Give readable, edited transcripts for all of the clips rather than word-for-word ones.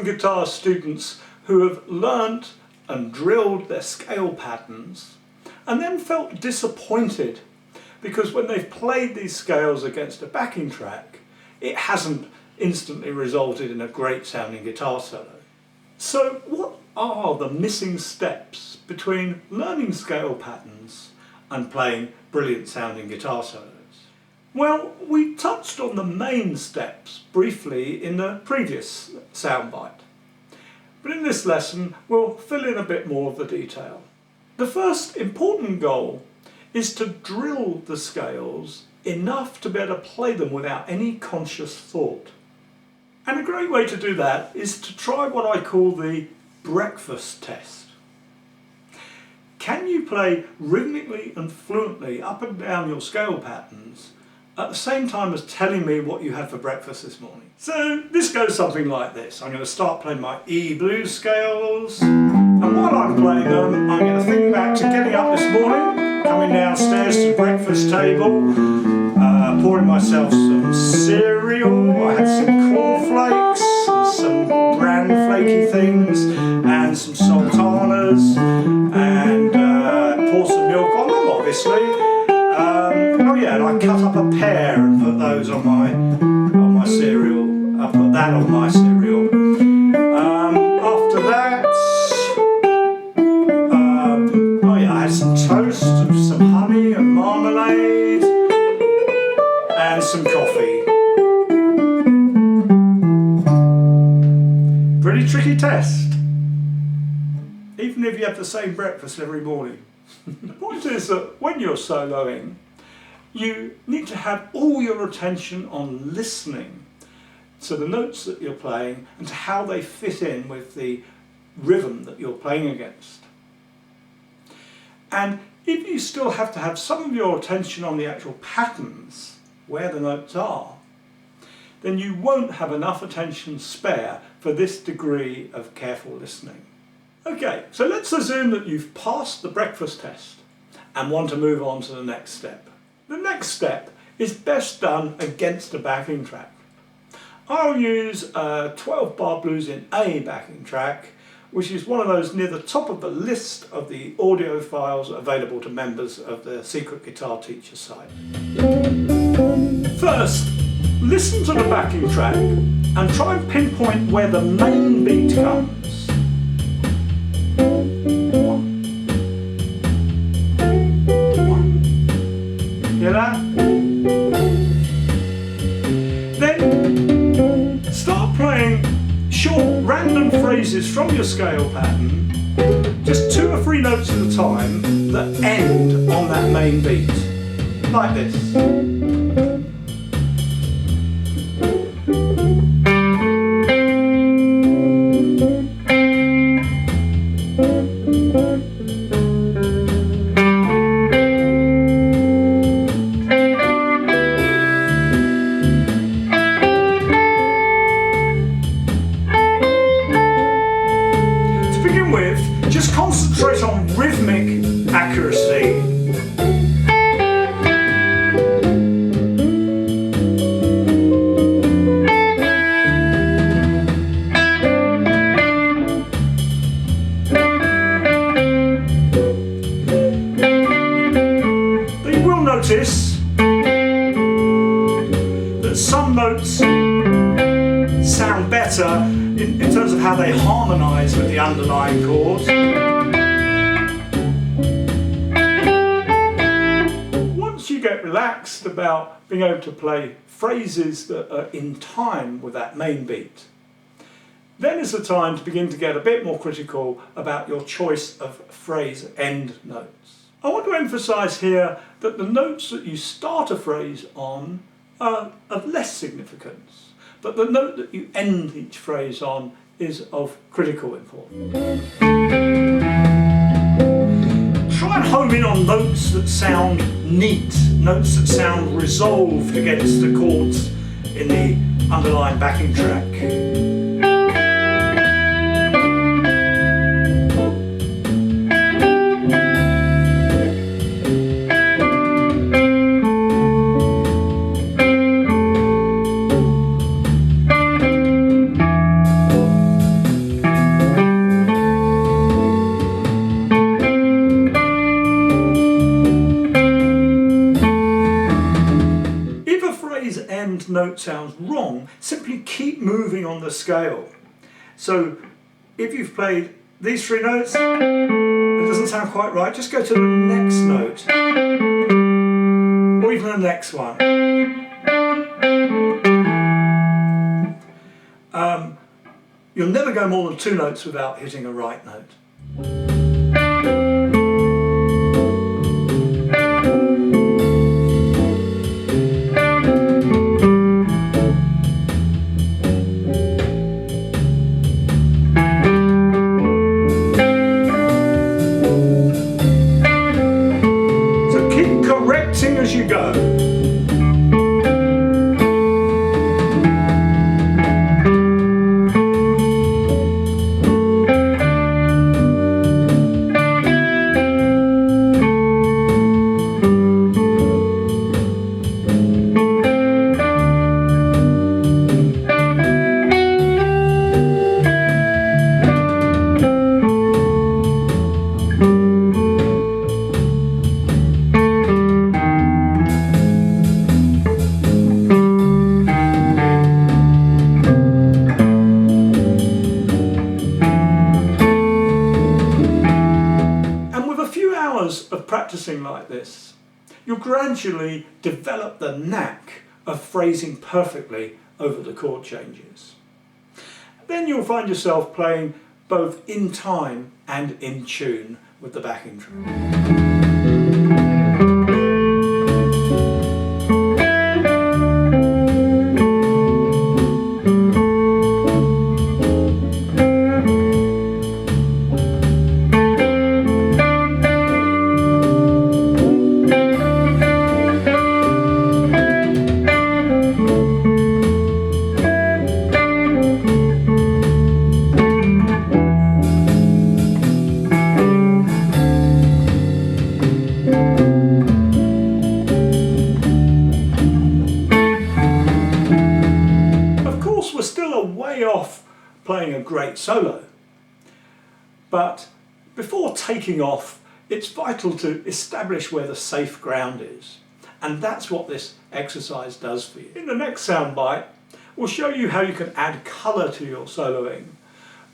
often guitar students who have learnt and drilled their scale patterns and then felt disappointed because when they've played these scales against a backing track, it hasn't instantly resulted in a great sounding guitar solo. So what are the missing steps between learning scale patterns and playing brilliant sounding guitar solos? Well, we touched on the main steps briefly in the previous soundbite, but in this lesson we'll fill in a bit more of the detail. The first important goal is to drill the scales enough to be able to play them without any conscious thought. And a great way to do that is to try what I call the breakfast test. Can you play rhythmically and fluently up and down your scale patterns at the same time as telling me what you had for breakfast this morning? So this goes something like this. I'm going to start playing my E blues scales, and while I'm playing them I'm going to think back to getting up this morning, coming downstairs to the breakfast table, pouring myself some cereal. I had some cornflakes and some bran flaky things and some sultanas, and pour some milk on them obviously. Oh yeah, and I cut up a pear and put those on my cereal. I put that on my cereal. After that, oh yeah, I had some toast, some honey and marmalade, and some coffee. Pretty tricky test, even if you have the same breakfast every morning. The point is that when you're soloing, you need to have all your attention on listening to the notes that you're playing and to how they fit in with the rhythm that you're playing against. And if you still have to have some of your attention on the actual patterns, where the notes are, then you won't have enough attention spare for this degree of careful listening. Okay, so let's assume that you've passed the breakfast test and want to move on to the next step. The next step is best done against a backing track. I'll use a 12-bar blues in A backing track, which is one of those near the top of the list of the audio files available to members of the Secret Guitar Teacher site. First, listen to the backing track and try and pinpoint where the main beat comes. Hear that? Then start playing short random phrases from your scale pattern, just 2 or 3 notes at a time that end on that main beat, like this. Just concentrate on rhythmic accuracy. But you will notice that some notes sound better in terms of how they harmonise with the underlying chords. Once you get relaxed about being able to play phrases that are in time with that main beat, then is the time to begin to get a bit more critical about your choice of phrase end notes. I want to emphasise here that the notes that you start a phrase on are of less significance, but the note that you end each phrase on is of critical importance. Try and home in on notes that sound neat, notes that sound resolved against the chords in the underlying backing track. a phrase end note sounds wrong, simply keep moving on the scale. So if you've played these 3 notes, it doesn't sound quite right, just go to the next note, or even the next one. You'll never go more than 2 notes without hitting a right note. So keep correcting as you go. Of practicing like this, you'll gradually develop the knack of phrasing perfectly over the chord changes. Then you'll find yourself playing both in time and in tune with the backing track. We're still a way off playing a great solo, but before taking off, it's vital to establish where the safe ground is, and that's what this exercise does for you. In the next soundbite, we'll show you how you can add colour to your soloing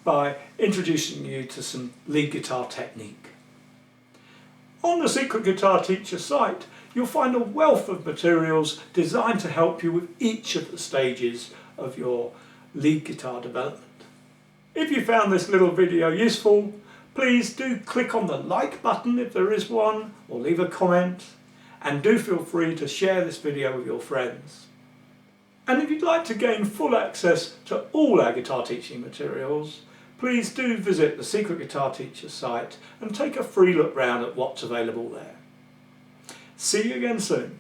by introducing you to some lead guitar technique. On the Secret Guitar Teacher site, you'll find a wealth of materials designed to help you with each of the stages of your lead guitar development. If you found this little video useful, please do click on the like button if there is one, or leave a comment, and do feel free to share this video with your friends. And if you'd like to gain full access to all our guitar teaching materials, please do visit the Secret Guitar Teacher site and take a free look round at what's available there. See you again soon.